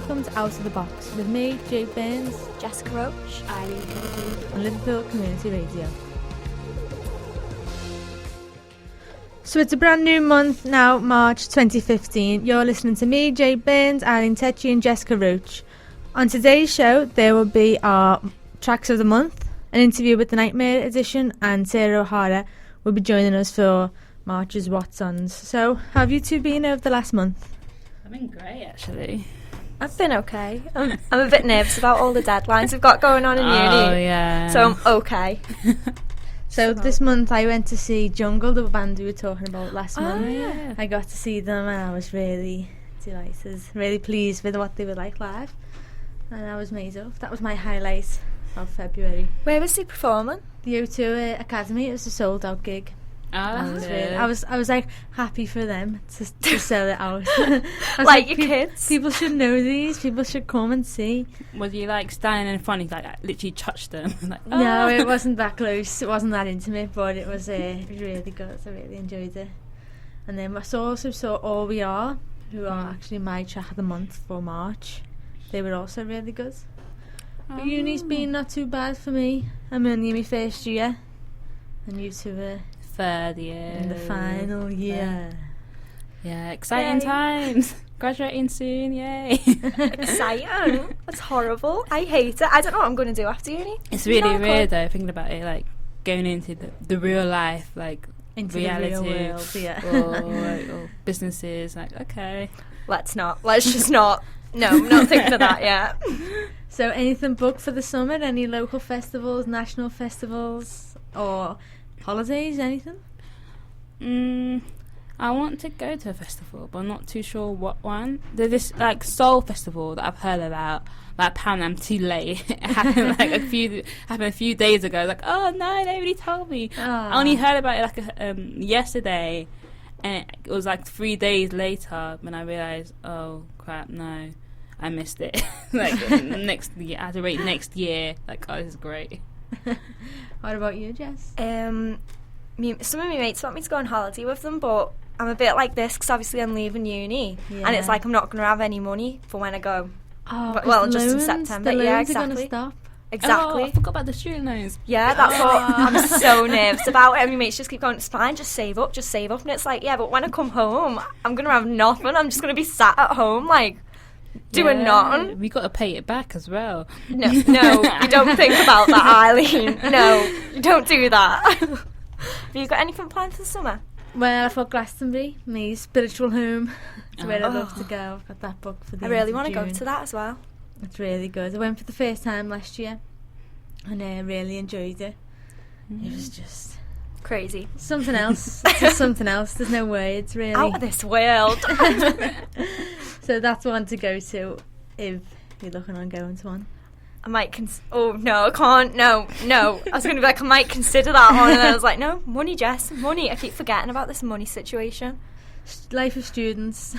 welcome to Out of the Box with me, Jake Burns, Jessica Roach, on Liverpool Community Radio. So it's a brand new month now, March 2015. You're listening to me, Jake Burns, Eileen Tetchy and Jessica Roach. On today's show, there will be our Tracks of the Month, an interview with the Nightmare Edition, and Sarah O'Hara will be joining us for March's What's Ons. So, how have you two been over the last month? I've been great, actually. I've been okay. I'm a bit nervous about all the deadlines we've got going on in uni. Oh, yeah. So I'm okay. So this month I went to see Jungle, the band we were talking about last month. Yeah. I got to see them and I was really delighted, really pleased with what they were like live. And I was made up. That was my highlight of February. Where was he performing? The O2 Academy, it was a sold out gig. Oh, I was like happy for them to sell it out. Like your kids. People should know these. People should come and see. Was you like standing in front of like literally touched them? Like, No, it wasn't that close. It wasn't that intimate, but it was really good. I really enjoyed it. And then I also saw All We Are, who are actually my track of the month for March. They were also really good. But uni's been not too bad for me. I'm only in my first year, and you two are third year. in the final year. Yeah, exciting Yay. times. Graduating soon, yay. Exciting. That's horrible. I hate it. I don't know what I'm going to do after uni. It's really No, weird though, thinking about it, like going into the real life, like Into reality, the real world, yeah. or businesses, like, okay. Let's just not. No, I'm not thinking of that yet. So anything booked for the summer? Any local festivals, national festivals, or holidays, anything? I want to go to a festival, but I'm not too sure what one. There's this like soul festival that I've heard about. Like, apparently I'm too late. It happened like a few days ago. Like, oh no, nobody told me. I only heard about it like yesterday, and it was like 3 days later when I realised, oh crap, no, I missed it. Like next year, I had to wait next year. Like, oh, this is great. What about you, Jess? Some of my mates want me to go on holiday with them, but I'm a bit like this because obviously I'm leaving uni, and it's like I'm not going to have any money for when I go. Oh, Well, just in September. The loans Yeah, are exactly. going to stop. Exactly. Oh, I forgot about the student loans. Yeah, that's what I'm so nervous about. And my mates just keep going, it's fine, just save up. And it's like, yeah, but when I come home, I'm going to have nothing. I'm just going to be sat at home, like, doing nothing. We got to pay it back as well. No, you don't think about that, Eileen. No, you don't do that. Have you got anything planned for the summer? Well, I've got Glastonbury, my spiritual home. It's where I love to go. I've got that book for the I really want to go to that as well. It's really good. I went for the first time last year, and I really enjoyed it. It was just crazy. something else. It's just something else. There's no words, really. Out of this world. So that's one to go to if you're looking on going to one. I might oh no, I can't. No. I was going to be like, I might consider that one, and then I was like, no, money, Jess, money. I keep forgetting about this money situation. Life of students.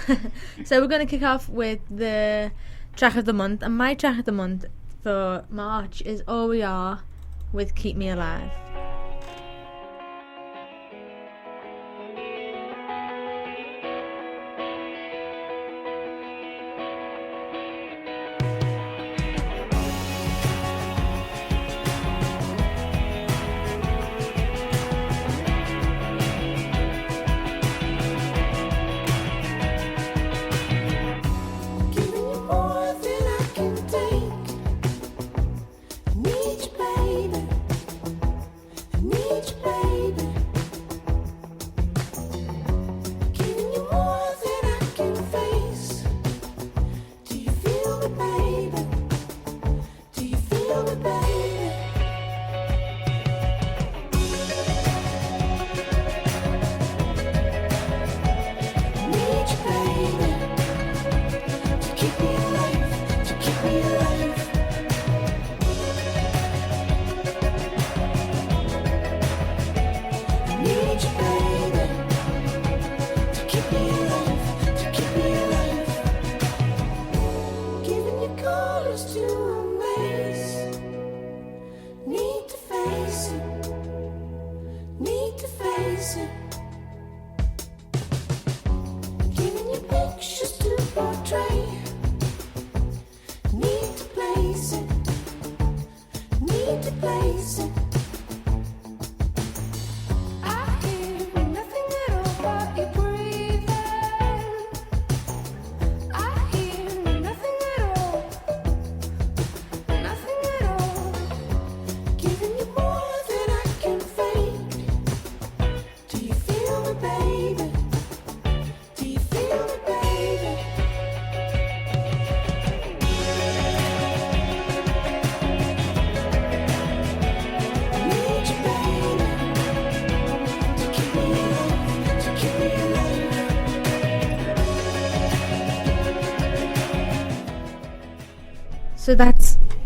So we're going to kick off with the track of the month, and my track of the month for March is All We Are with Keep Me Alive.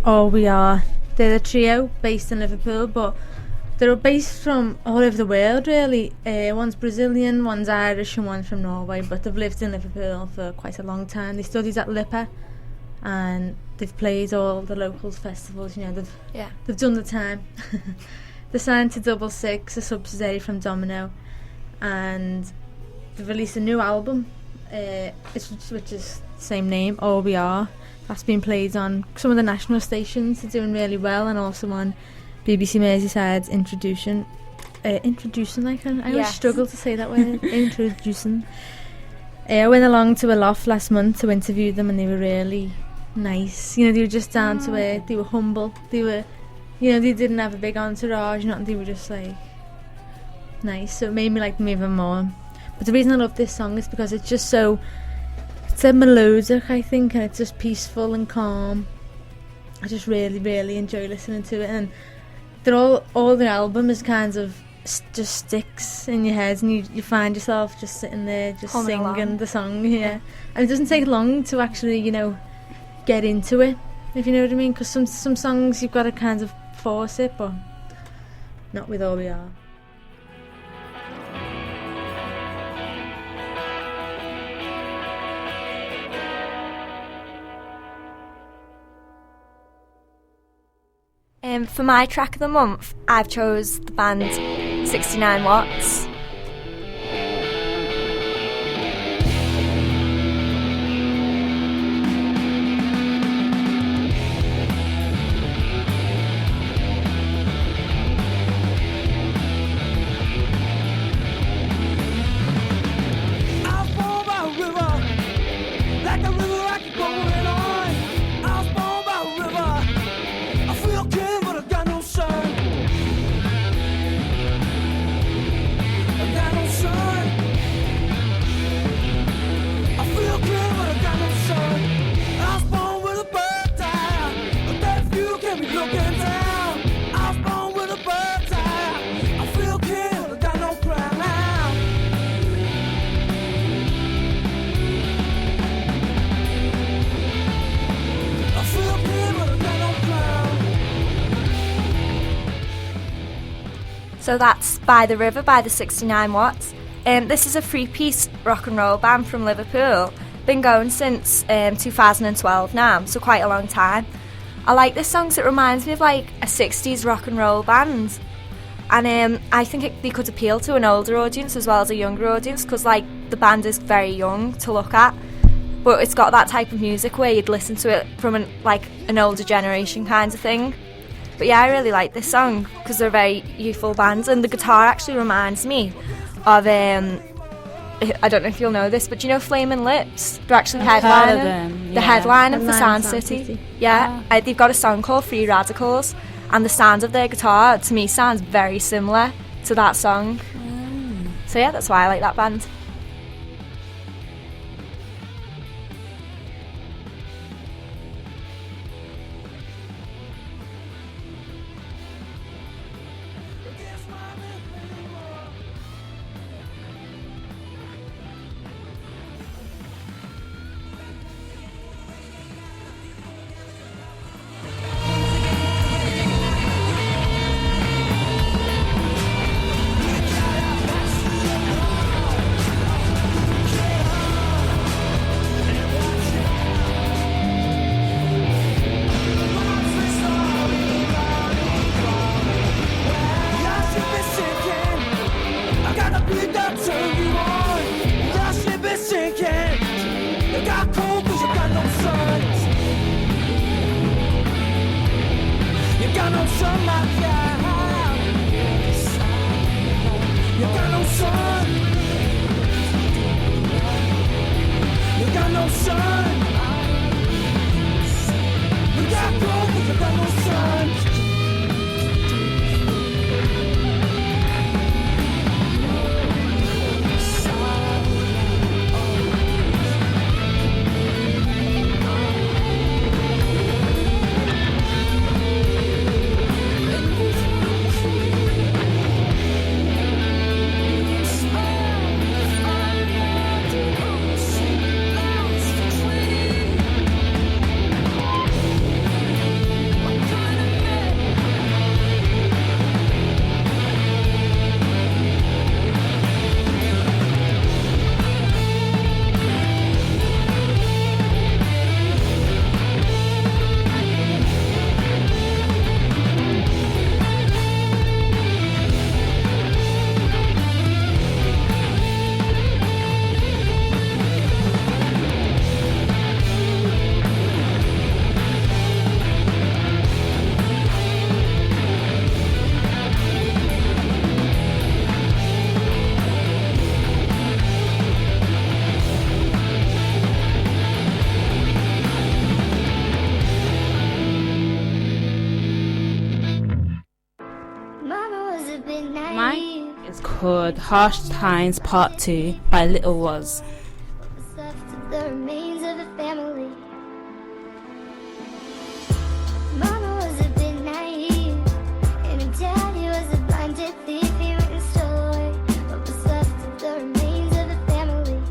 All We Are. They're a trio based in Liverpool, but they're based from all over the world, really. One's Brazilian, one's Irish, and one's from Norway, but they've lived in Liverpool for quite a long time. They studied at LIPA, and they've played all the local festivals. You know, they've done the time. They're signed to Double Six, a subsidiary from Domino, and they've released a new album, which is the same name, All We Are. That's been played on some of the national stations. They're doing really well, and also on BBC Merseyside's Introducing. I always struggle to say that word. Introducing. I went along to a loft last month to interview them, and they were really nice. You know, they were just down to earth. They were humble. They were, you know, they didn't have a big entourage. Nothing. They were just like nice. So it made me like them even more. But the reason I love this song is because it's just so. It's a melodic, I think, and it's just peaceful and calm. I just really, really enjoy listening to it, and they're all the album is kind of just sticks in your head, and you find yourself just sitting there just singing along the song, and it doesn't take long to actually, you know, get into it, if you know what I mean, because some songs you've got to kind of force it, but not with All We Are. For my track of the month, I've chose the band 69 Watts. So that's By the River by the 69 Watts. This is a three-piece rock and roll band from Liverpool. Been going since 2012 now, so quite a long time. I like this song because it reminds me of like a 60s rock and roll band. And I think they could appeal to an older audience as well as a younger audience, because like the band is very young to look at, but it's got that type of music where you'd listen to it from an older generation kind of thing. But yeah, I really like this song because they're very youthful bands, and the guitar actually reminds me of I don't know if you'll know this, but do you know Flaming Lips? They're actually the headliner for Sound City. Yeah, they've got a song called Free Radicals, and the sound of their guitar to me sounds very similar to that song. So yeah, that's why I like that band. It's called Harsh Times Part 2 by Little Was. What's left of the remains of a family? Mama was a bit naive, and her daddy was a blinded thief. He went and stole away what was left of the remains of a family.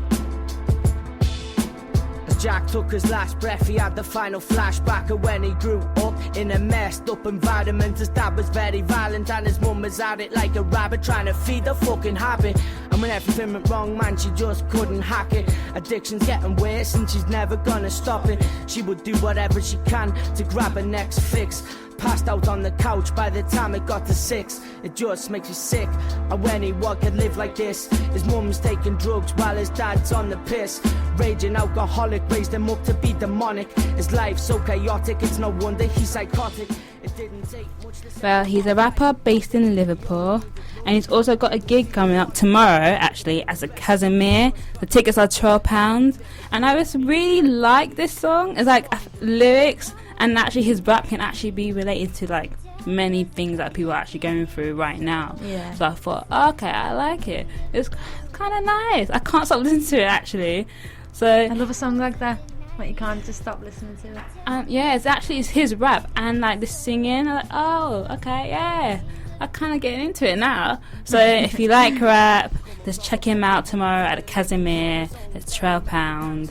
As Jack took his last breath, he had the final flashback of when he grew up in a messed up environment. His dad was very violent and his mum was at it like a rabbit, trying to feed the fucking habit. And when everything went wrong, man, she just couldn't hack it. Addiction's getting worse and she's never gonna stop it. She would do whatever she can to grab her next fix. Passed out on the couch by the time it got to 6. It just makes you sick. And when he could live like this, his mum's taking drugs while his dad's on the piss. Raging alcoholic, raised him up to be demonic. His life's so chaotic, it's no wonder he's psychotic. It didn't take much to say. Well, he's a rapper based in Liverpool, and he's also got a gig coming up tomorrow, actually, as a Casimir. The tickets are £12, and I just really like this song. It's like lyrics, and actually his rap can actually be related to like many things that people are actually going through right now. Yeah. So I thought, okay, I like it. It's kind of nice. I can't stop listening to it actually. So I love a song like that. Like you can't just stop listening to it. yeah, it's his rap and like the singing. I'm like, oh, okay, yeah. I'm kind of getting into it now. So if you like rap, just check him out tomorrow at the Casimir. It's £12,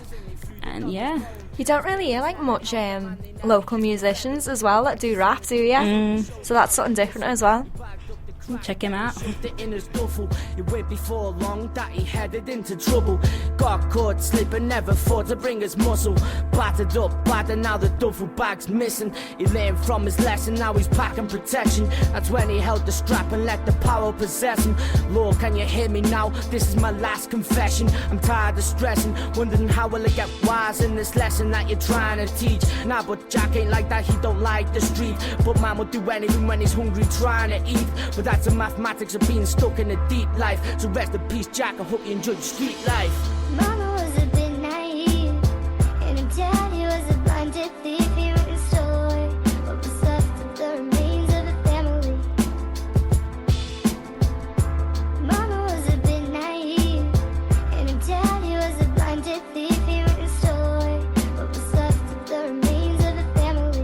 and yeah. You don't really hear like much local musicians as well that do rap, do you? So that's something different as well. Check him out. In his duffel, it went before long that he headed into trouble. Got caught slipping, never thought to bring his muscle. Battered up, bad, and now the duffel bag's missing. He learned from his lesson, now he's packing protection. That's when he held the strap and let the power possess him. Lord, can you hear me now? This is my last confession. I'm tired of stressing, wondering how will I get wise in this lesson that you're trying to teach. Nah, but Jack ain't like that, he don't like the street. But man will do anything when he's hungry, trying to eat. But that's the mathematics of being stuck in a deep life. So rest in peace, Jack. I hope you enjoyed the street life. Mama was a bit naive, and her daddy was a blinded thief. He went and stole away what was left of the remains of a family. Mama was a bit naive, and her daddy was a blinded thief. He went and stole away what was left of the remains of a family.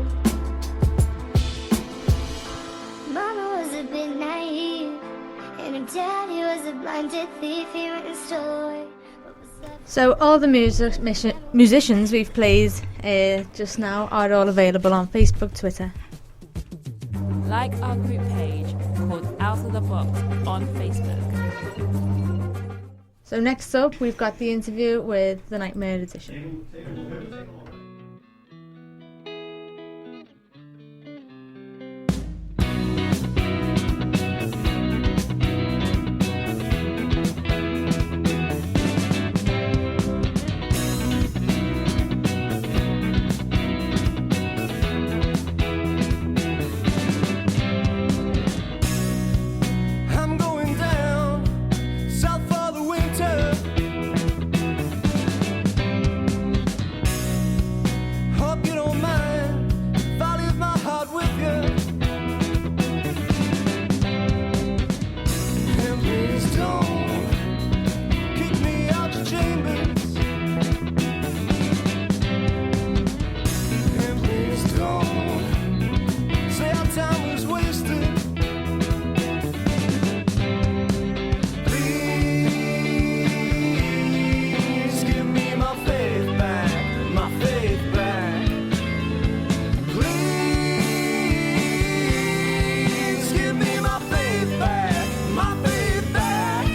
Mama was a bit naive, and her daddy was a blinded thief. He went and stole away what was left. So all the musicians we've played just now are all available on Facebook, Twitter. Like our group page called Out of the Box on Facebook. So next up, we've got the interview with the Nightmare Edition. I'm going down south for the winter. Hope you don't mind if I leave my heart with you. And please don't kick me out your chambers. And please don't say our time was wasted. Please give me my faith back, my faith back. Please give me my faith back, my faith back.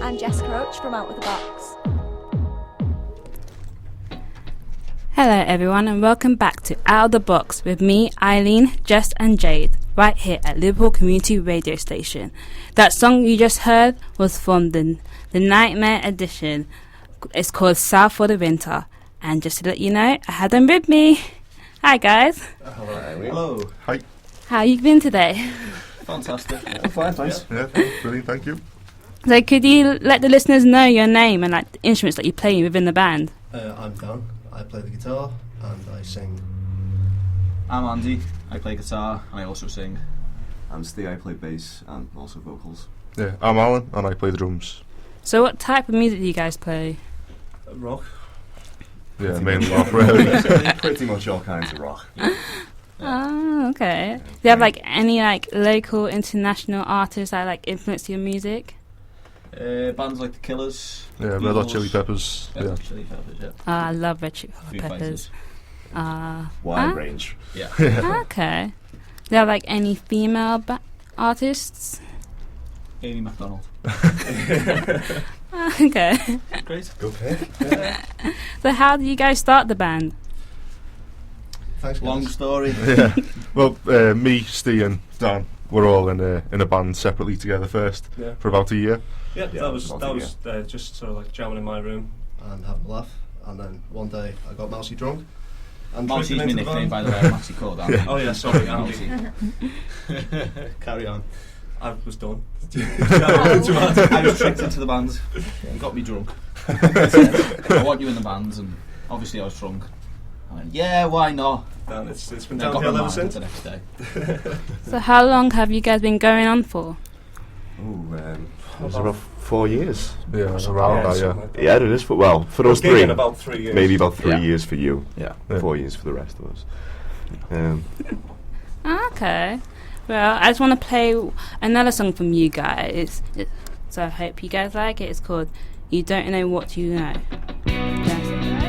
and Jessica Roach from Out of the Box. Hello everyone and welcome back to Out of the Box with me, Eileen, Jess and Jade, right here at Liverpool Community Radio Station. That song you just heard was from the Nightmare edition. It's called South for the Winter. And just to let you know, I had them with me. Hi guys. Hello, Eileen. Hello. Hi. How you been today? Fantastic. I'm fine, thanks. Yeah, brilliant, thank you. So could you let the listeners know your name and like the instruments that you play within the band? I'm Dan. I play the guitar and I sing. I'm Andy. I play guitar and I also sing. I'm Steve. I play bass and also vocals. Yeah, I'm Alan and I play the drums. So what type of music do you guys play? Rock. Yeah, mainly rock, really. Pretty much all kinds of rock. Oh, okay. Do you have like any like local international artists that like influence your music? Bands like The Killers. Yeah, Red Hot Chili Peppers. Red Hot Chili Peppers, yeah. I love Red Chili Foo Peppers. Wide range. Yeah. Okay. Do you have like any female artists? Amy MacDonald. Okay. Great. Good pick. Yeah. So how did you guys start the band? Thanks, Long guys. story. Yeah. Well, me, Steve and Dan, we're all in a band separately together first for about a year. Yeah, that was just sort of like jamming in my room And having a laugh. And then one day I got mousy drunk. And Mousy's tricked my him into the nickname, band. by the way. I'm actually called Andy. Oh yeah, sorry, Andy. Carry on. I was done. I was tricked into the band. You got me drunk. I want you in the band, and obviously I was drunk. I went, yeah, why not? And it's been And I got downhill my ever mind since. the next day. So how long have you guys been going on for? It was about 4 years. Yeah, around that, something like that. Yeah, it is. For, well, for We're us gigging three, about 3 years. maybe about 3 Yeah. years for you. Yeah. 4 years for the rest of us. Okay. Well, I just want to play another song from you guys. So I hope you guys like it. It's called You Don't Know What You Know. That's it, guys.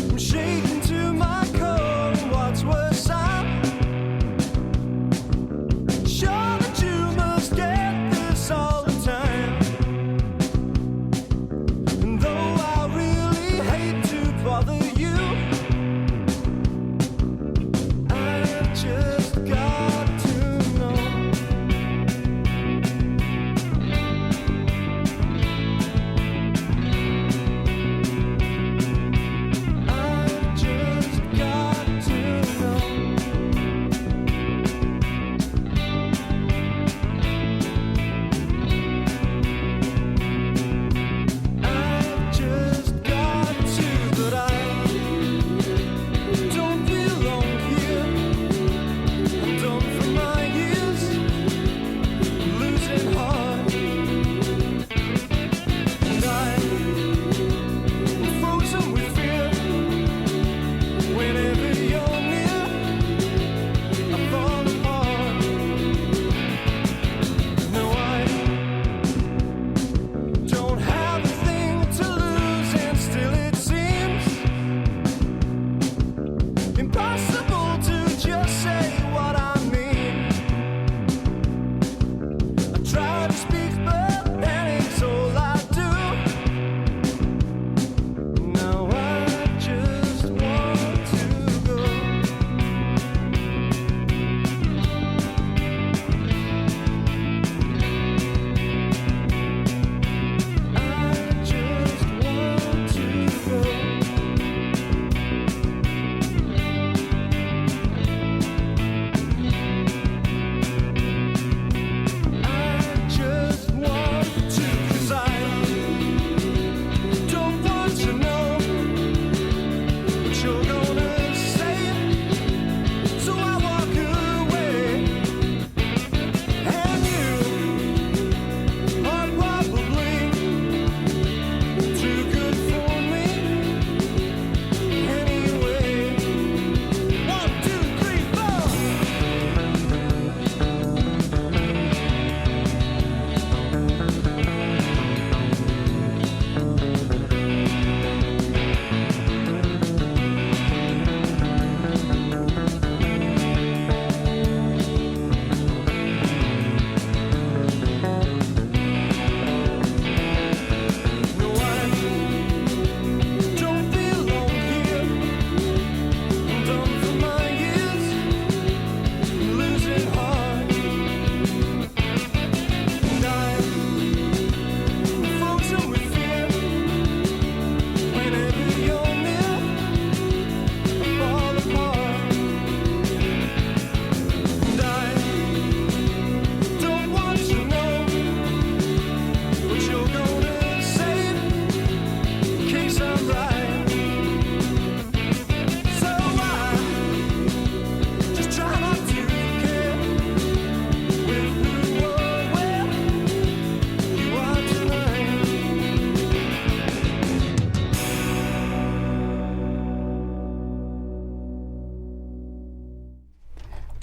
I'm shaking to my core. What's worse, I'm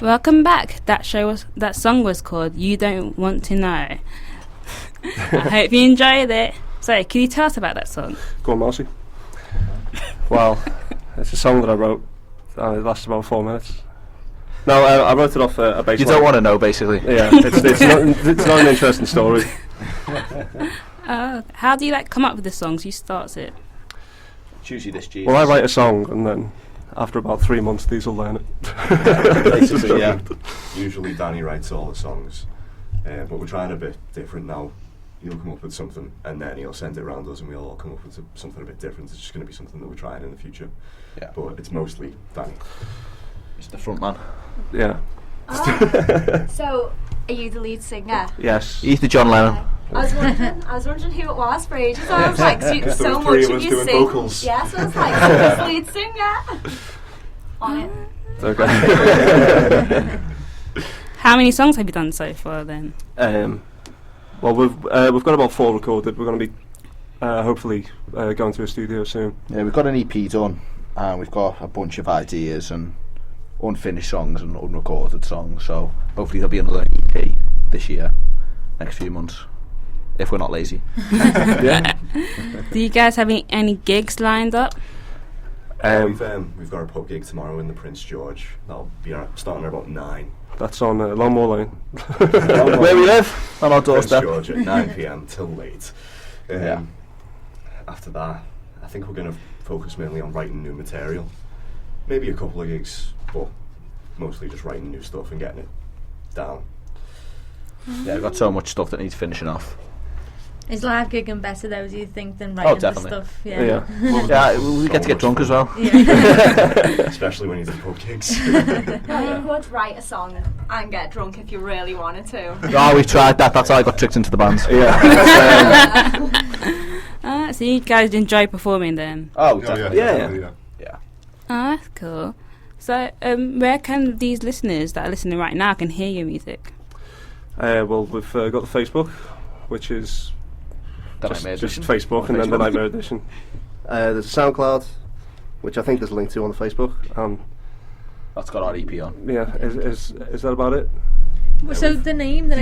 Welcome back. That song was called "You Don't Want to Know." I hope you enjoyed it. So, can you tell us about that song? Go on, Marcy. Well, it's a song that I wrote. It lasted about 4 minutes. No, I wrote it off a bass You line. don't want to know, basically. Yeah, it's not an interesting story. How do you come up with the songs? Who starts it? It's usually this Jesus. Well, I write a song, and then after about 3 months, these will learn it. Basically, yeah. Usually Danny writes all the songs, but we're trying a bit different now. He'll come up with something, and then he'll send it around us, and we'll all come up with something a bit different. It's just going to be something that we're trying in the future. Yeah. But it's mostly Danny. He's the front man. Yeah. So, are you the lead singer? Yes. He's the John Lennon. I was wondering who it was for ages. I was like, so much of you sing. Vocals. Yeah, so I was like, who's lead singer? On it. Okay. How many songs have you done so far then? Well, we've got about 4 recorded. We're going to be hopefully going to a studio soon. Yeah, we've got an EP done, and we've got a bunch of ideas and unfinished songs and unrecorded songs. So hopefully there'll be another EP this year, next few months, if we're not lazy. Yeah. Do you guys have any gigs lined up? We've got our pub gig tomorrow in the Prince George. That'll be starting at about 9. That's on Longmore Lane. Where we live, on our Prince doorstep. George at 9 p.m. till late. Yeah. After that, I think we're going to focus mainly on writing new material. Maybe a couple of gigs, but mostly just writing new stuff and getting it down. Yeah, we've got so much stuff that needs finishing off. Is live gigging better though, do you think, than writing the definitely. stuff? Yeah. Yeah, we get to get drunk as well. Especially when you do pub gigs. You could write a song and get drunk if you really wanted to. Oh, we tried that. That's how I got tricked into the band. Yeah. So you guys enjoy performing then? Oh, definitely. Yeah. That's cool. So where can these listeners that are listening right now can hear your music? Well, we've got the Facebook, which is just Edition. Facebook, and then the Nightmare Edition. There's a SoundCloud, which I think there's a link to on the Facebook. That's got our EP on. Yeah, is that about it? So the name, the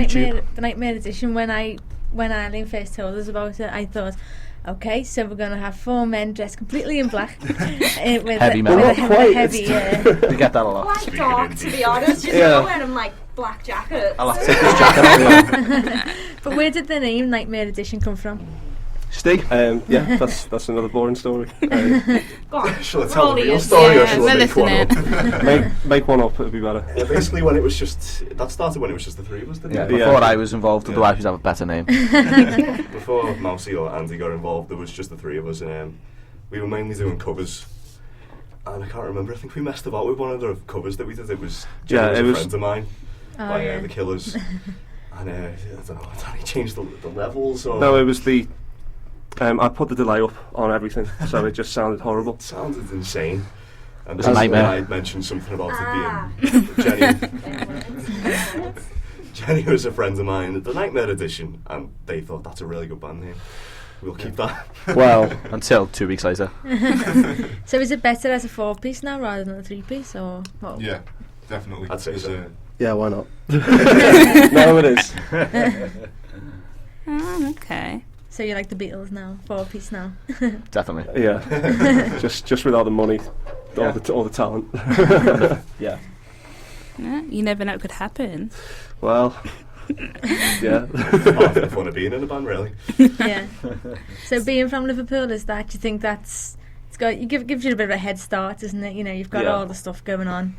Nightmare Edition, when Eileen first told us about it, I thought, okay, so we're going to have 4 men dressed completely in black. With Heavy metal. with a heavy, We get that a lot. Quite dark, to be honest. You Yeah. know, wearing like black jackets. I'll have to take this jacket off. But where did the name Nightmare Edition come from? Steve? Yeah, that's another boring story. Go on. Shall I tell the real Roll story or yeah, shall I we're make one up? make one up, it'd be better. Basically, that started when it was just the 3 of us, didn't Yeah, it? before I was involved, otherwise we'd have a better name. Before Mousy or Andy got involved, there was just the 3 of us, and we were mainly doing covers. And I can't remember, I think we messed about with one of the covers that we did. It was Yeah, it was- friends of mine by yeah. The Killers. And I don't know, did he change the levels? Or No, it was the. I put the delay up on everything, so it just sounded horrible. It sounded insane. And It's a nightmare. I mentioned something about it being Jenny was a friend of mine at the Nightmare Edition, and they thought that's a really good band name. We'll keep that. Well, until 2 weeks later. So is it better as a 4-piece now rather than a 3-piece, or what? Yeah, definitely. I'd say so. Yeah, why not? No, it is. Okay. So you like the Beatles now, 4-piece now? Definitely. Yeah, just without the money, all the talent. Yeah. Yeah, you never know what could happen. Well, yeah. Half the fun of being in a band, really. Yeah. So being from Liverpool, is that, do you think gives you a bit of a head start, doesn't it? You know, you've got Yeah. all the stuff going on.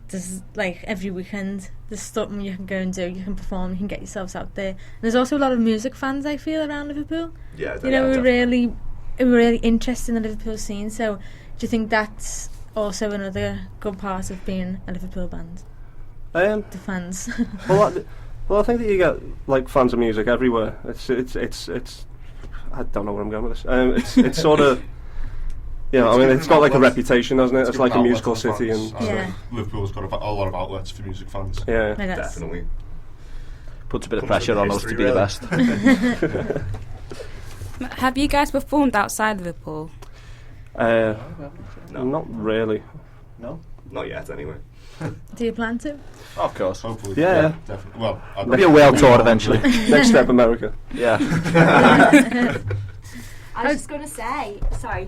There's like every weekend there's stuff you can go and do, you can perform, you can get yourselves out there. And there's also a lot of music fans, I feel, around Liverpool. Yeah, You know, definitely. we're really interested in the Liverpool scene, so do you think that's also another good part of being a Liverpool band? The fans. Well, I think that you get like fans of music everywhere. It's I don't know where I'm going with this. It's sort of. Yeah, I mean, it's got like a reputation, doesn't it? It's like a musical city, and Yeah. Liverpool's got a lot of outlets for music fans. yeah. I guess. Definitely. Puts a bit of Comes pressure with on us to history, be the really. best. Have you guys performed outside Liverpool? No. Not really. No? Not yet, anyway. Do you plan to? Of course. Hopefully. Yeah. Definitely. Well, Maybe a world tour eventually. Next step, America. Yeah. I was just going to say, sorry.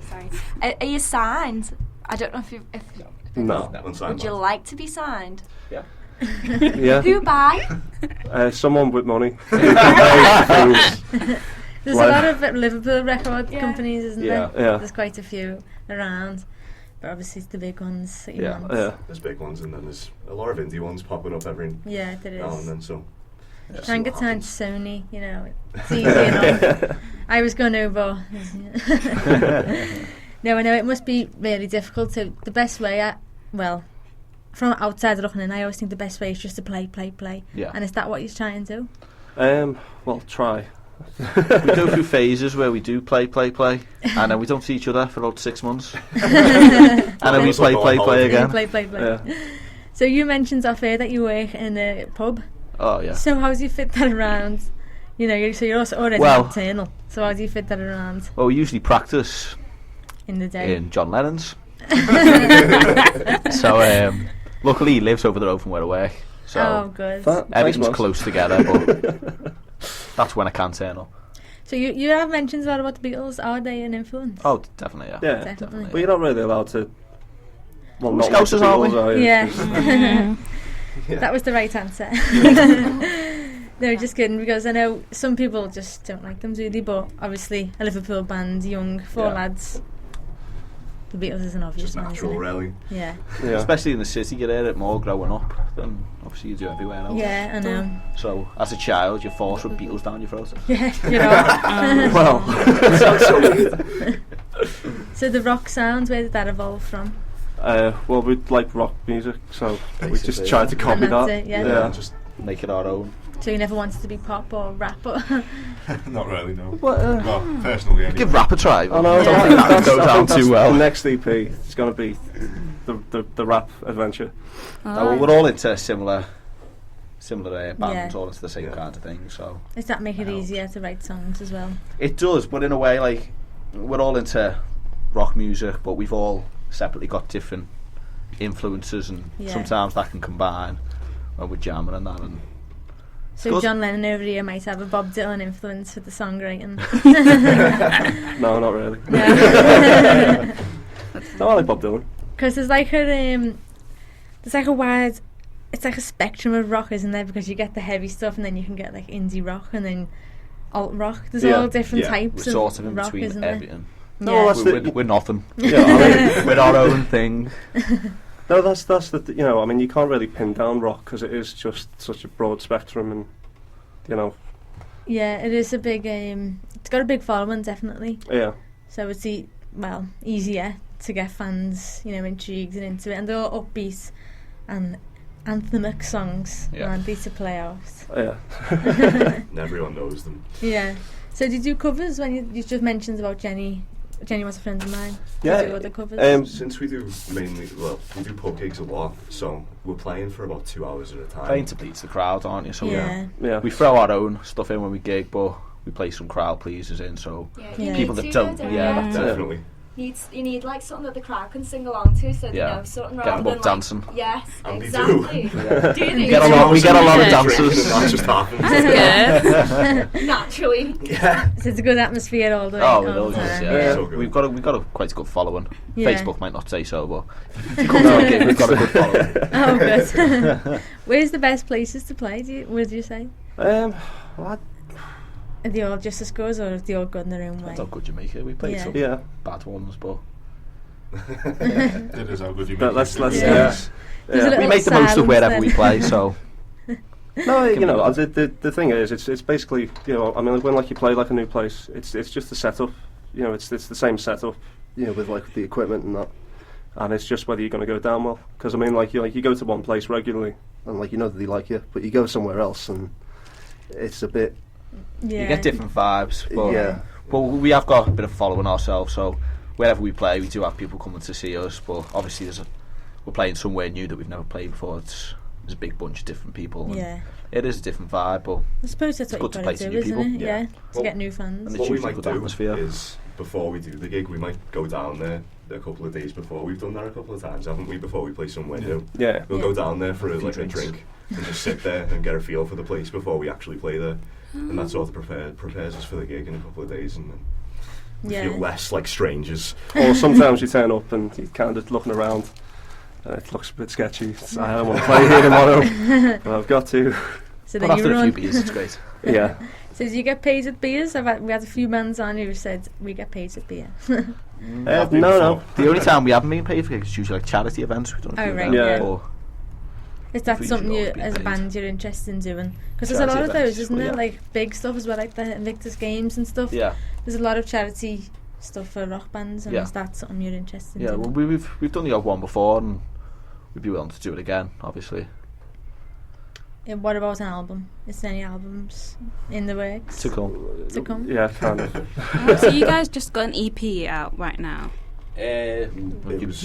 Are you signed? I don't know if you. No. Would you like to be signed? Yeah. Who by? Someone with money. There's a lot of Liverpool record companies, isn't there? Yeah. There's quite a few around, but obviously it's the big ones that you want. There's big ones, and then there's a lot of indie ones popping up every there now is. and then. So Try and get signed to Sony, you know. It's easy enough. I was going over. No, I know it must be really difficult. So the best way, from outside looking in, I always think the best way is just to play. Yeah. And is that what you're trying to do? Well, try. We go through phases where we do play, and then we don't see each other for about 6 months. And then we play again. Play. Yeah. So you mentioned off air that you work in a pub. Oh, yeah. So how do you fit that around? You know, you're also already nocturnal. So how do you fit that around? Well, we usually practice in the day in John Lennon's. So luckily he lives over the road from where I work. So good. Everything's close together, but that's when I can turn up. So you have mentioned a lot about the Beatles. Are they an influence? Oh, definitely, yeah. Definitely. But you're not really allowed to. Well, not Scousers, are we? Yeah. That was the right answer. No, just kidding, because I know some people just don't like them, do they? But obviously, a Liverpool band, young, four lads. The Beatles is an obvious just natural, really. Yeah. Especially in the city, you hear it more growing up than obviously you do everywhere else. Yeah, I know. So, as a child, you're forced with Beatles down your throat. Yeah, you know. Well, sounds so weird. So the rock sound, where did that evolve from? Well, we like rock music, so we just tried to copy that. It, yeah. Just make it our own. So you never wanted to be pop or rap? Or Not really, no. Well, personally, anyway. Give rap a try. I know. I don't think that goes down too well. The next EP is going to be the rap adventure. Well, we're all into similar bands, all into the same kind of thing. So does that make it easier to write songs as well? It does, but in a way, like we're all into rock music, but we've all separately got different influences, and sometimes that can combine when we're jamming and that. And so John Lennon over here might have a Bob Dylan influence for the songwriting. No, not really. No, I like Bob Dylan. Because there's like a wide, it's like a spectrum of rock, isn't there? Because you get the heavy stuff, and then you can get like indie rock, and then alt rock. There's all different types we're sort of in rock, between isn't everything. No, we're nothing. Yeah, we're our own thing. No, that's the you know, I mean, you can't really pin down rock because it is just such a broad spectrum, and you know. Yeah, it is a big. It's got a big following, definitely. Yeah. So it's easier to get fans, intrigued and into it, and they're all upbeat and anthemic songs, aren't they, to play out? Yeah. And everyone knows them. Yeah. So did you do covers when you just mentioned about Jenny? Jenny was a friend of mine. Yeah. Do other covers? Since we do we do pub gigs a lot, so we're playing for about 2 hours at a time. Playing to please the crowd, aren't you? So yeah. We throw our own stuff in when we gig, but we play some crowd pleasers in, so people that don't, that's definitely. You need like something that the crowd can sing along to, so they know something rather than dancing. Yes, and exactly. Do we get a lot of dancers. That just happens. Naturally. Yeah. So it's a good atmosphere all the way. Oh, it always is. Yeah. So We've got a quite good following. Yeah. Facebook might not say so, but if you come to a gig, we've got a good following. Oh, good. Where's the best places to play? Would you say? Well, Are they all just as good, or are they all good in their own way? That's how good you make it. We played some bad ones, but it is how good you make it. We make the most of wherever we play, so. No, the thing is, it's basically, I mean, when you play like a new place, it's just the setup, it's the same setup, with like the equipment and that, and it's just whether you're going to go down well. Because I mean, you go to one place regularly, and that they like you, but you go somewhere else, and it's a bit. Yeah. You get different vibes, but we have got a bit of following ourselves, so wherever we play, we do have people coming to see us. But obviously, we're playing somewhere new that we've never played before. There's a big bunch of different people. Yeah, it is a different vibe, but I suppose that's what you've got to do, isn't it? Yeah, to get new fans. And what we might do is, before we do the gig, we might go down there a couple of days before. We've done that a couple of times, haven't we? Before we play somewhere new. Yeah. We'll go down there for a drinks. drink and just sit there and get a feel for the place before we actually play there. And that sort of prepares us for the gig in a couple of days, and then we feel less like strangers. Or sometimes you turn up and you're kind of looking around. It looks a bit sketchy. So I don't want to play here tomorrow, but I've got to. So But then you after a few run. beers, it's great. Yeah. So do you get paid with beers? We had a few bands on who said we get paid with beer. No. The only time we haven't been paid for gigs is usually like charity events. We've done a few right, of them yeah. before. Is that We something usually you, always be as a paid. band, you're interested in doing? Because there's a Charity lot of events, those, isn't well, there? yeah. Like big stuff as well, like the Invictus Games and stuff. Yeah. There's a lot of charity stuff for rock bands, and Yeah. is that something you're interested in Yeah, doing? well, we've done the odd one before, and we'd be willing to do it again, obviously. And what about an album? Is there any albums in the works? To come. To come? Yeah, kind of. So you guys just got an EP out right now? You're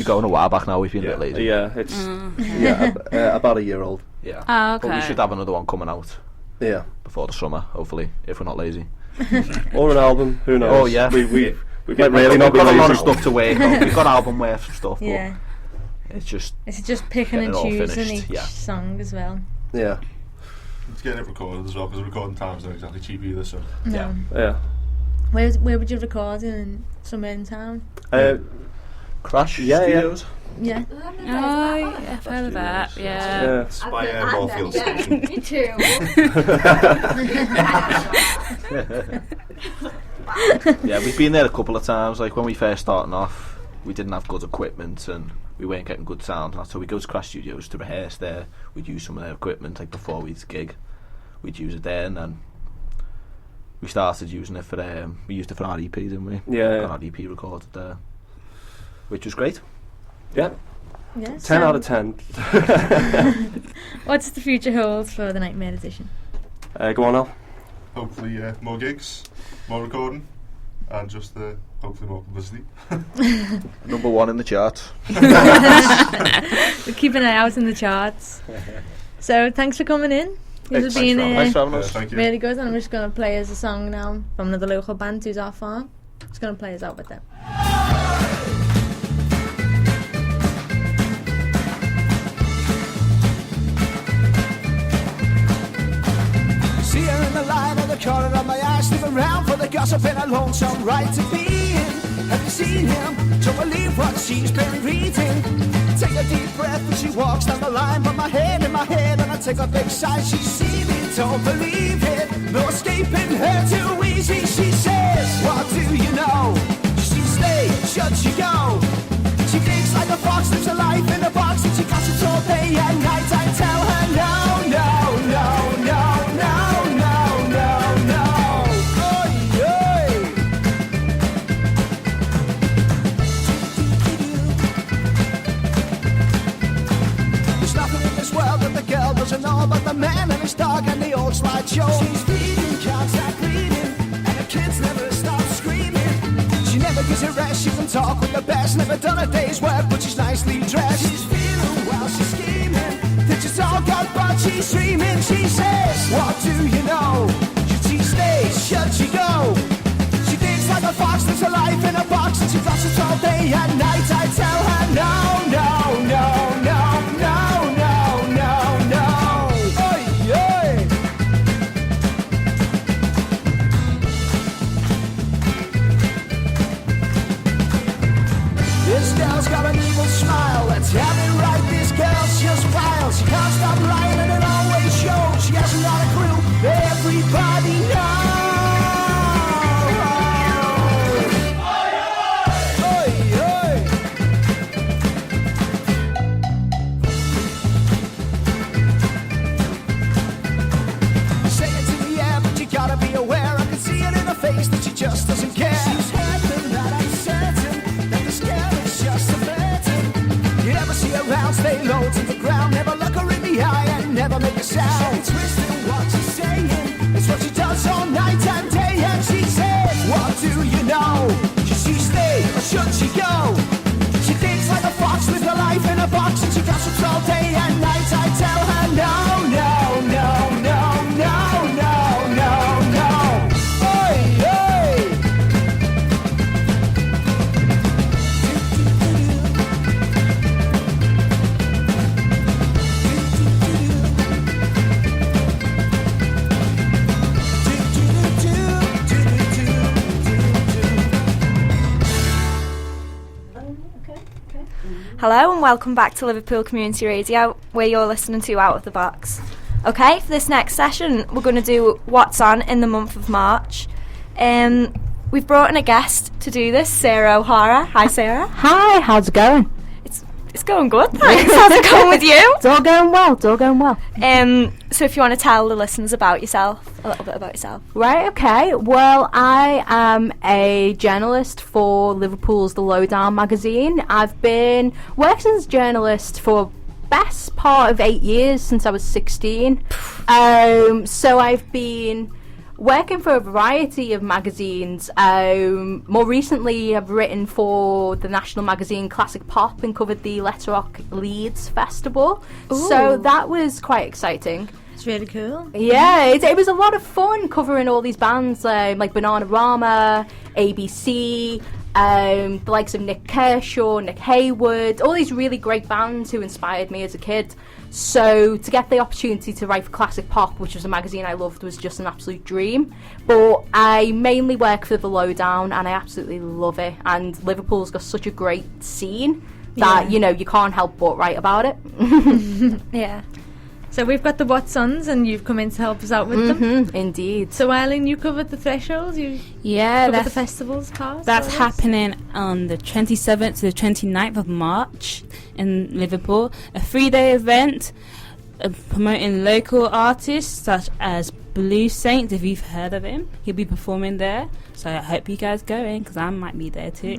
going a while back now, we've been a bit lazy. Yeah, it's Yeah, about a year old. Yeah. Oh, okay. But we should have another one coming out Yeah. before the summer, hopefully, if we're not lazy. Or an album, who knows? Oh, yeah. We might really not We've be got a lot of lazy. stuff to work on. We've got album worth stuff, Yeah. but it's just... Is it just picking Getting and it all choosing finished, each yeah. song as well? Yeah. It's getting it recorded as well, because recording time's not exactly cheap either, so... No. Yeah. Where would you record in? Somewhere in town? Crash Yeah, Studios. Yeah. Oh, yeah, I've heard of that. Yeah. Spire Moorfield Station. Me too. Yeah, we've been there a couple of times. Like when we first starting off, we didn't have good equipment and we weren't getting good sound. And so we go to Crash Studios to rehearse there. We'd use some of their equipment like before we'd gig. We'd use it there, and then we started using it for we used it for our EP, didn't we? Yeah. Got our EP recorded there, which was great. Yeah. Yeah. 10 out of 10. What's the future hold for the Nightmare Edition? Go on, Al. Hopefully more gigs, more recording, and just hopefully more publicity. Number 1 in the charts. We'll keep an eye out in the charts. So thanks for coming in. This has been Thanks for having us. Thank you. really good, and I'm just going to play us a song now from another local band who's our farm. Just going to play us out with them. See her in the light of the corner of my eye, sniff around for the gossip and a lonesome right to be in. Have you seen him? Don't believe what she's been reading. Take a deep breath as she walks down the line. Put my hand in my head and I take a big sigh. She's seen it, don't believe it. No escaping her too easy. She says, what do you know? She stays, should she go? She thinks like a fox, lives a life in a box, and she gossips all day and night. I tell her no, no, no, no, no, no, no, no. Oy, oy. There's nothing in this world that the girl doesn't know about the man and his dog and the old slideshow. She's feeding, can't stop bleeding, and the kids never stop screaming. She never gives a rest, she can talk with the best. Never done a day's work, but she's nicely dressed. She's feeling well, she's scheming. That she's all got, but she's dreaming. She says, what do you know? Should she stay, should she go? She thinks like a fox, lives her life in a box, and she gossips all day and night. I tell her no, no, no, no, no, no, no, no. Oy, oy. This girl's got an evil smile. Let's have it right. This girl's just wild. She can't stop lying and it always shows. She hasn't got a clue Hello and welcome back to Liverpool Community Radio, where you're listening to Out of the Box. Okay, for this next session, we're going to do What's On in the month of March. We've brought in a guest to do this, Sarah O'Hara. Hi, Sarah. Hi, how's it going? It's going good, thanks. How's it going with you? It's all going well, it's all going well. So if you want to tell the listeners about yourself, a little bit about yourself. Right, okay. Well, I am a journalist for Liverpool's The Lowdown magazine. I've been working as a journalist for best part of 8 years, since I was 16. So I've been working for a variety of magazines. More recently, I've written for the national magazine Classic Pop and covered the Let's Rock Leeds Festival. Ooh. So that was quite exciting. It's really cool. Yeah, it was a lot of fun covering all these bands like Bananarama, ABC, the likes of Nick Kershaw, Nick Hayward, all these really great bands who inspired me as a kid. So to get the opportunity to write for Classic Pop, which was a magazine I loved, was just an absolute dream. But I mainly work for The Lowdown and I absolutely love it. And Liverpool's got such a great scene that, you know, you can't help but write about it. Yeah. So we've got the What's Ons and you've come in to help us out with them. Indeed. So Eileen, you covered the Thresholds, you covered the festivals part. That's happening on the 27th to the 29th of March in Liverpool. A 3-day event promoting local artists such as Blue Saint, if you've heard of him. He'll be performing there. So I hope you guys go in, because I might be there too.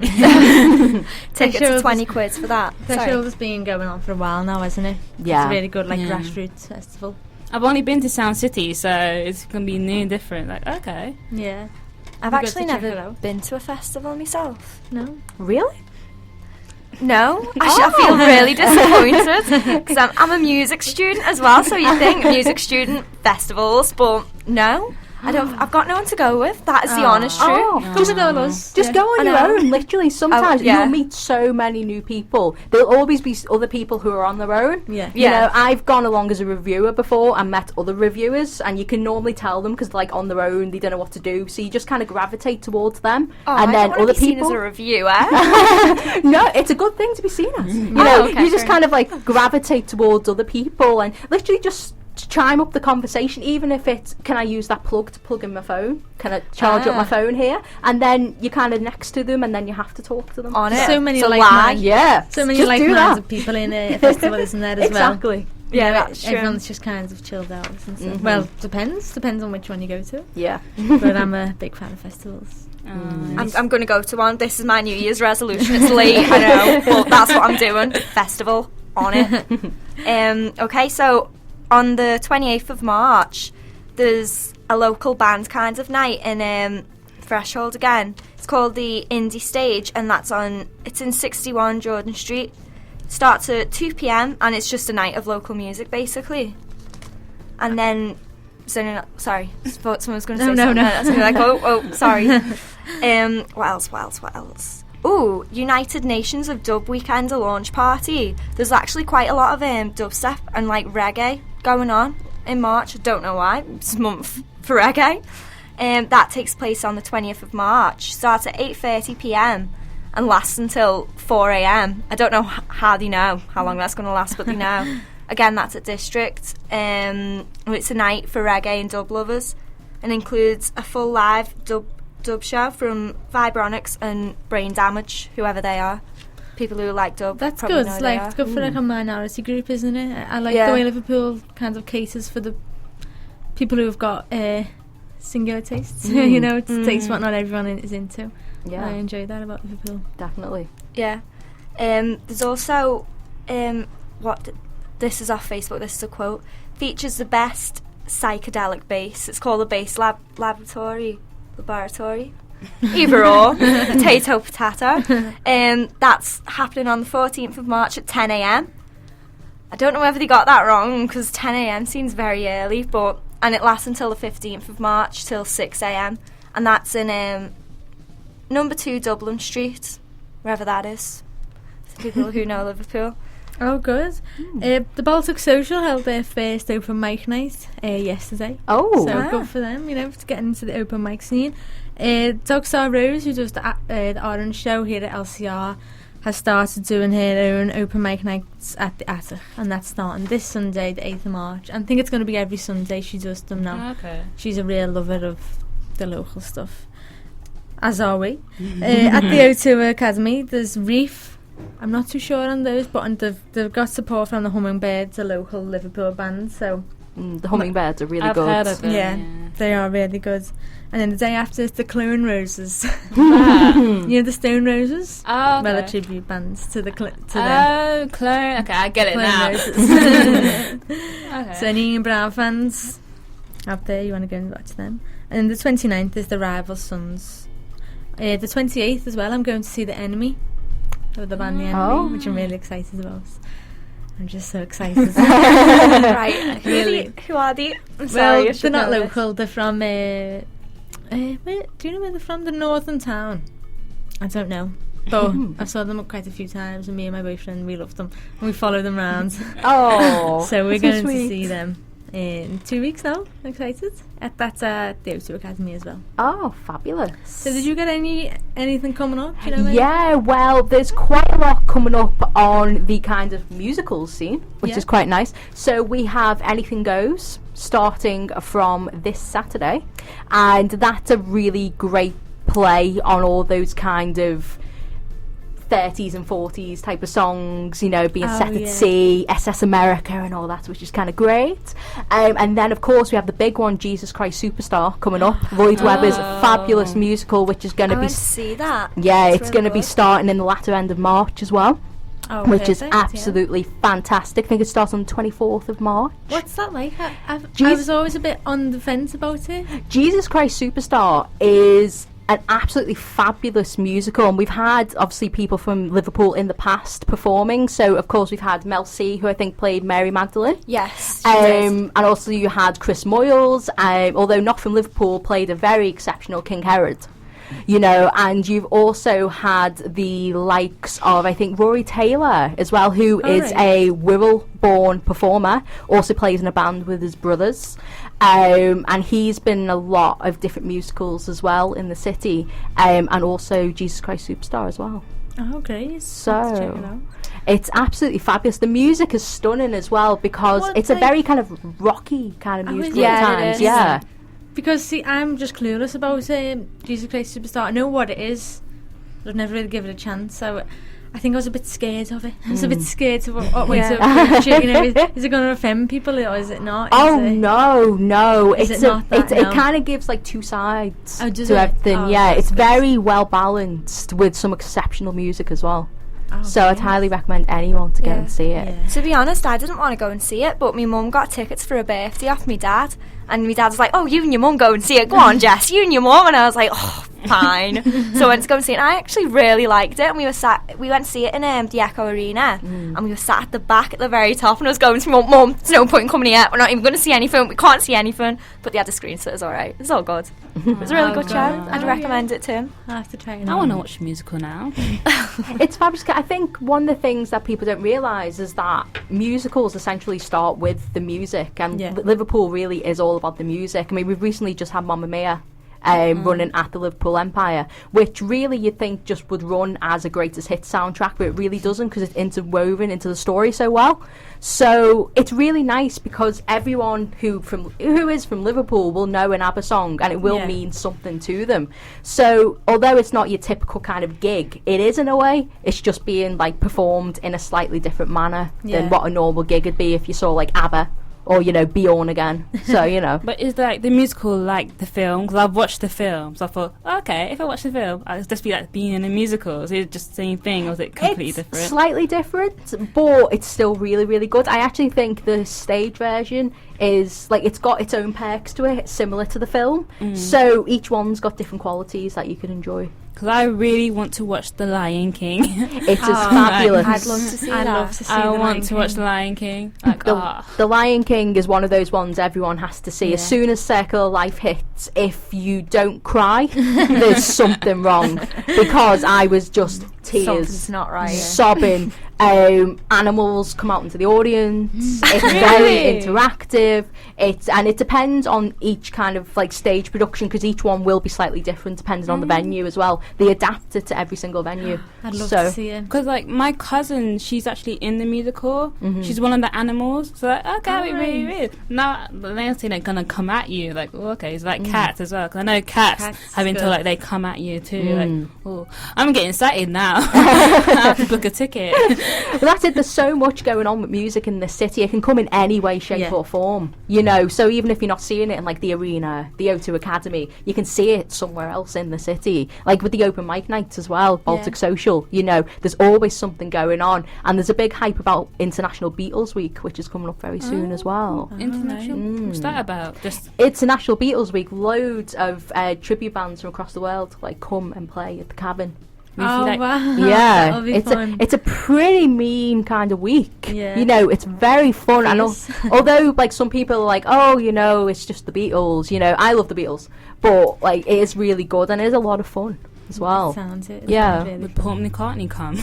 Tickets are 20 quid for that. Threshold has been going on for a while now, hasn't it? Yeah. It's a really good grassroots festival. I've only been to Sound City, so it's going to be new and different. Like, okay. Yeah. I've We've got actually to check it never out. been to a festival myself. No. Really? No, I feel really disappointed because I'm a music student as well. So you think music student festivals, but no, I don't. I've got no one to go with. That is the honest truth. Come to know us. Just go on I your know. own. Literally, sometimes yeah. you'll meet so many new people. There'll always be other people who are on their own. Yeah. You know, I've gone along as a reviewer before and met other reviewers, and you can normally tell them because, like, on their own, they don't know what to do. So you just kind of gravitate towards them, and then I don't other wanna be seen people. as a reviewer. No, it's a good thing to be seen as. You know, you just kind of like gravitate towards other people and literally just chime up the conversation, even if it's, can I use that plug to plug in my phone? Can I charge up my phone here? And then you're kind of next to them and then you have to talk to them. On it. So many It's a like-minded, Yeah. so many Just do like-minded that. people in a festival, isn't there, as well? Exactly. Yeah, that's true. Everyone's just kind of chilled out. Isn't it? Well, depends on which one you go to. Yeah. But I'm a big fan of festivals. I'm going to go to one. This is my New Year's resolution. It's late, I know, but that's what I'm doing. Festival on it. Okay, so on the 28th of March, there's a local band kind of night in Threshold again. It's called the Indie Stage, and it's in 61 Jordan Street. It starts at 2 p.m. and it's just a night of local music, basically. And then, sorry, thought someone was going to say something. No. I was gonna be like, sorry. What else? Ooh, United Nations of Dub Weekend, a launch party. There's actually quite a lot of dubstep and like reggae going on in March. I don't know why. It's a month for reggae. That takes place on the 20th of March. Starts at 8:30 p.m. and lasts until 4 a.m. I don't know how they know how long that's going to last, but they know. Again, that's at District. It's a night for reggae and dub lovers, and includes a full live dub show from Vibronics and Brain Damage, whoever they are. People who like dub. That's probably good. know It's who they like are. it's good for like a minority group, isn't it? I like Yeah. the way Liverpool kind of caters for the people who have got singular tastes. You know, it's a taste what not everyone is into. Yeah. I enjoy that about Liverpool. Definitely. Yeah. There's also this is off Facebook. This is a quote. Features the best psychedelic bass. It's called the Bass Laboratory. Either or. Potato. That's happening on the 14th of March at 10 a.m. I don't know whether they got that wrong because 10 a.m. seems very early, and it lasts until the 15th of March till 6 a.m. and that's in number 2 Dublin Street, wherever that is. For people who know Liverpool. Oh, good. The Baltic Social held their first open mic night yesterday. Oh. So good for them, you know, to get into the open mic scene. Dogstar Rose, who does the Orange Show here at LCR, has started doing her own open mic nights at the Attic, and that's starting this Sunday, the 8th of March. I think it's going to be every Sunday she does them now. Okay. She's a real lover of the local stuff, as are we. At the O2 Academy, there's Reef. I'm not too sure on those, but they've got support from the Hummingbirds, a local Liverpool band. So the Hummingbirds are really I've good. heard of them, yeah, they are really good. And then the day after is the Clone Roses. Ah. You know the Stone Roses? Oh, Well, okay. a tribute bands to them. Oh, clone. Okay, I get it Clone now. Roses. Okay. So any Ian Brown fans out there, you want to go and watch them. And then the 29th is the Rival Sons. The 28th as well, I'm going to see The Enemy, with the band The Enemy, which I'm really excited about. I'm just so excited. Right, Really. who are they? I'm sorry, Well, I they're should not know local. They're from. Where, do you know where they're from? The northern town. I don't know. But I saw them quite a few times, and me and my boyfriend, we loved them. And we followed them around. Oh, so we're so going to sweet. see them in 2 weeks now. Excited. That's at the O2 Academy as well. Oh, fabulous. So did you get anything coming up? Do you know Yeah, well, there's quite a lot coming up on the kind of musicals scene, which Yeah. is quite nice. So we have Anything Goes starting from this Saturday, and that's a really great play on all those kind of 30s and 40s type of songs, you know, being Oh, set at yeah. sea, SS America and all that, which is kind of great. And then, of course, we have the big one, Jesus Christ Superstar, coming up. Lloyd Webber's fabulous musical, which is going I to be... went to see that. Yeah, It's it's really going to be good. starting in the latter end of March as well, Oh, which is perfect, yeah. absolutely fantastic. I think it starts on the 24th of March. What's that like? I Jeez. was always a bit on the fence about it. Jesus Christ Superstar is an absolutely fabulous musical, and we've had obviously people from Liverpool in the past performing. So of course we've had Mel C, who I think played Mary Magdalene. Yes, she did. And also you had Chris Moyles, although not from Liverpool, played a very exceptional King Herod. You know, and you've also had the likes of, I think, Rory Taylor as well, who is a Wirral-born performer, also plays in a band with his brothers. And he's been in a lot of different musicals as well in the city, and also Jesus Christ Superstar as well. Oh, great. Have to check it So out. it's absolutely fabulous. The music is stunning as well, because What, it's a like- very kind of rocky kind of Oh, is musical it? at Yeah, it times. is. Yeah. Because, see, I'm just clueless about Jesus Christ Superstar. I know what it is, but I've never really given it a chance. So I think I was a bit scared of it. I was a bit scared to wait to approach it. You know, is it going to offend people or is it not? Oh Is it? no! Is It's it not that, it no? kind of gives like two sides Oh, does to it? everything. Oh, Yeah, that's it's good. very well balanced with some exceptional music as well. Oh, So I'd brilliant. highly recommend anyone to go Yeah. and see it. Yeah. To be honest, I didn't want to go and see it, but my mum got tickets for a birthday off my dad. And my dad was like, oh, you and your mum go and see it. Go on, Jess, you and your mum. And I was like, oh, fine. So I went to go and see it. And I actually really liked it. And we went to see it in the Echo Arena. And we were sat at the back at the very top. And I was going to my mum, there's no point in coming here. We're not even going to see anything. We can't see anything. But they had a screen, so it was all right. It was all good. It was a really Oh, good God. show. I'd Oh, recommend it to him. I'll have to try it I out. want to watch a musical now. It's fabulous. I think one of the things that people don't realise is that musicals essentially start with the music, and Yeah. Liverpool really is all about the music. I mean, we've recently just had Mamma Mia running at the Liverpool Empire, which really you'd think just would run as a greatest hits soundtrack, but it really doesn't, because it's interwoven into the story so well. So it's really nice because everyone who is from Liverpool will know an ABBA song, and it will Yeah. mean something to them. So although it's not your typical kind of gig, it is in a way. It's just being like performed in a slightly different manner Yeah. than what a normal gig would be if you saw like ABBA or, you know, Bjorn again. So, you know. But is like the musical like the film? Because I've watched the film, so I thought, okay, if I watch the film, I'll just be like being in a musical. Is it just the same thing, or is it completely It's different? slightly different, but it's still really, really good. I actually think the stage version is like, it's got its own perks to it, similar to the film. So each one's got different qualities that you can enjoy. Because I really want to watch The Lion King. It is Oh, fabulous. I'd love to see I'd that. love to see I the want Lion to watch King. The Lion King. Like, The Lion King is one of those ones everyone has to see. As Yeah. soon as Circle of Life hits, that if you don't cry, there's something wrong, because I was just tears, Something's not right. sobbing. Animals come out into the audience. It's very interactive. It depends on each kind of like stage production, because each one will be slightly different depending on the venue as well. They adapt it to every single venue. I'd love to see it. Because like my cousin, she's actually in the musical. She's one of the animals. So like, okay, really. Now the next thing they're gonna come at you, like, oh, okay, it's like cats as well. Because I know cats have been told like they come at you too. Like, oh, I'm getting excited now. I have to book a ticket. Well, that's it. There's so much going on with music in this city. It can come in any way, shape or form, you know. So even if you're not seeing it in like the arena, the O2 Academy, you can see it somewhere else in the city, like with the open mic nights as well, Baltic Social, you know. There's always something going on, and there's a big hype about International Beatles Week, which is coming up very soon as well. International? What's that about? Just International Beatles Week. Loads of tribute bands from across the world like come and play at the Cabin. Oh, wow. Yeah, That'll be fun. it's a pretty mean kind of week. Yeah. You know, it's very fun. And although like some people are like, oh, you know, it's just the Beatles. You know, I love the Beatles, but like it is really good and it is a lot of fun as well. Sounds it. Yeah. Really would Paul McCartney come?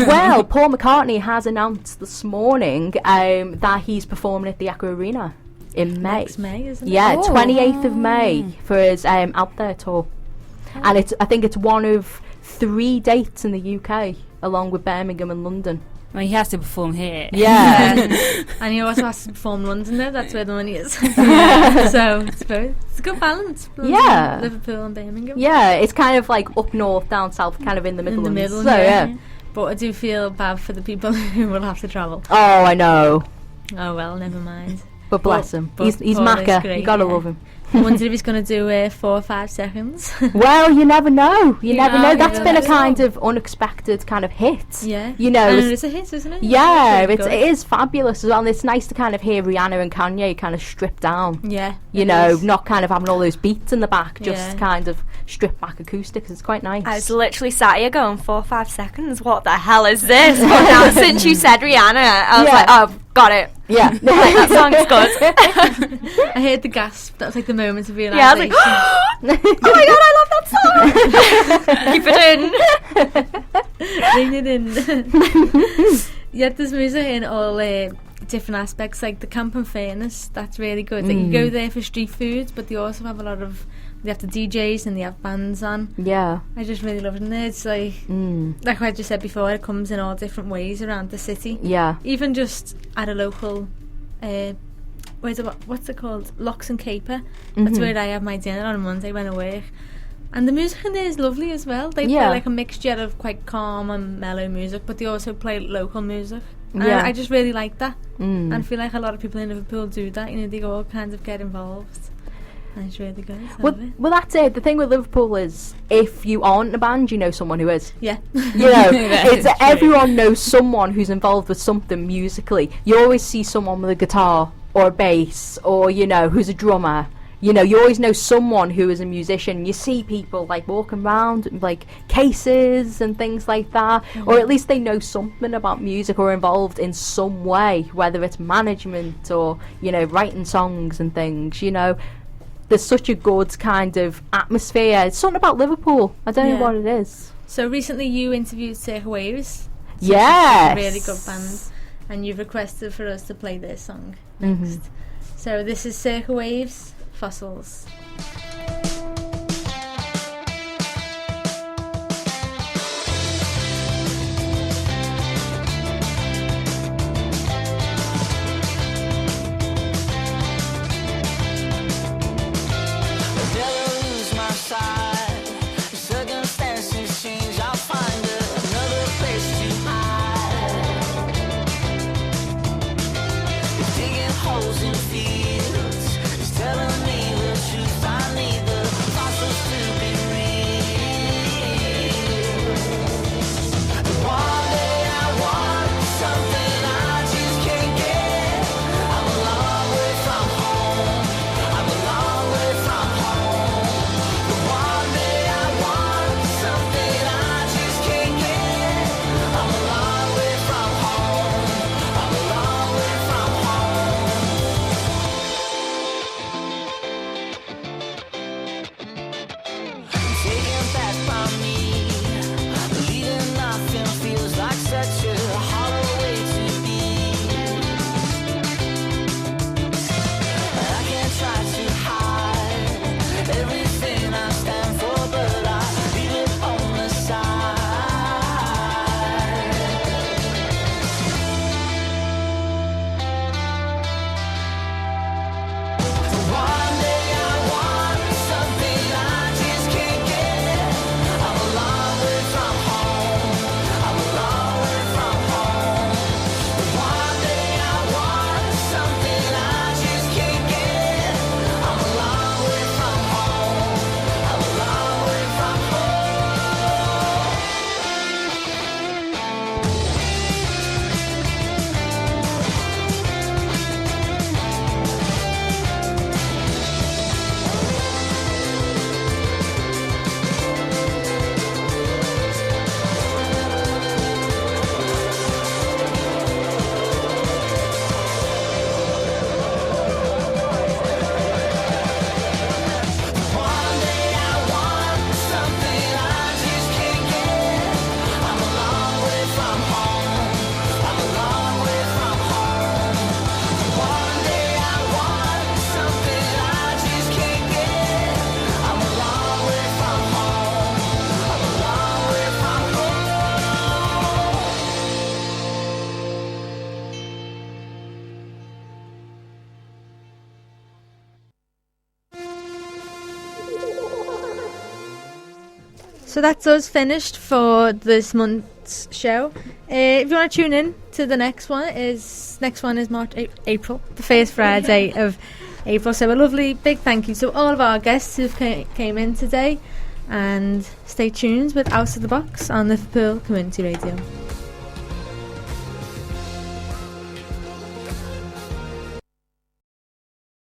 Well, Paul McCartnney has announced this morning that he's performing at the Aqua Arena in May. Next May, isn't it? Yeah, 28th of May for his Out There tour. And I think it's one of 3 dates in the UK, along with Birmingham and London. Well, he has to perform here. Yeah. And he also has to perform London though, that's where the money is. So it's a good balance. Yeah. Liverpool and Birmingham. Yeah, it's kind of like up north, down south, kind of in the middle. In the middle, so, yeah. But I do feel bad for the people who will have to travel. Oh, I know. Oh well, never mind. But bless him. He's Paul Macca. is great, You gotta love him. I wonder if he's going to do 4 or 5 seconds. Well, you never know. You never know. That's you been a never kind of unexpected kind of hit. Yeah. You know, And it's a hit, isn't it? yeah, It's it really good. is fabulous as well. And it's nice to kind of hear Rihanna and Kanye kind of stripped down. Yeah. You it know, is. not kind of having all those beats in the back, just Yeah. kind of stripped back acoustics. It's quite nice. I was literally sat here going 4 or 5 seconds. What the hell is this? But now since you said Rihanna, I was like, oh, got it. Yeah. Like, that song's good. I heard the gasp. That was like the moment of realisation. Yeah, I was like, oh my god, I love that song. Keep it in. Bring it in. Yeah, there's music in all different aspects, like the Camp and Furnace. That's really good. Like, you go there for street food, but they also have a lot of. They have the DJs and they have bands on. Yeah. I just really love it in there. It's like I just said before, it comes in all different ways around the city. Yeah. Even just at a local, what's it called? Locks and Caper. That's where I have my dinner on a Monday when I work. And the music in there is lovely as well. They play like a mixture of quite calm and mellow music, but they also play local music. And I just really like that. And I feel like a lot of people in Liverpool do that. You know, they all kind of get involved. And it's really good. Well, that's it. The thing with Liverpool is, if you aren't in a band, you know someone who is. Yeah. You know, everyone knows someone who's involved with something musically. You always see someone with a guitar or a bass, or, you know, who's a drummer. You know, you always know someone who is a musician. You see people like walking around with, like, cases and things like that, or at least they know something about music or involved in some way, whether it's management or, you know, writing songs and things. You know, there's such a good kind of atmosphere. It's something about Liverpool. I don't know what it is. So recently you interviewed Circa Waves. Yes. A really good band, and you've requested for us to play their song next. So this is Circa Waves, Fossils. Holes in fields, it's telling me the truth I need. So that's us finished for this month's show. If you want to tune in to the next one is April, the first Friday of April. So a lovely big thank you to all of our guests who came in today, and stay tuned with Out of the Box on Liverpool Community Radio.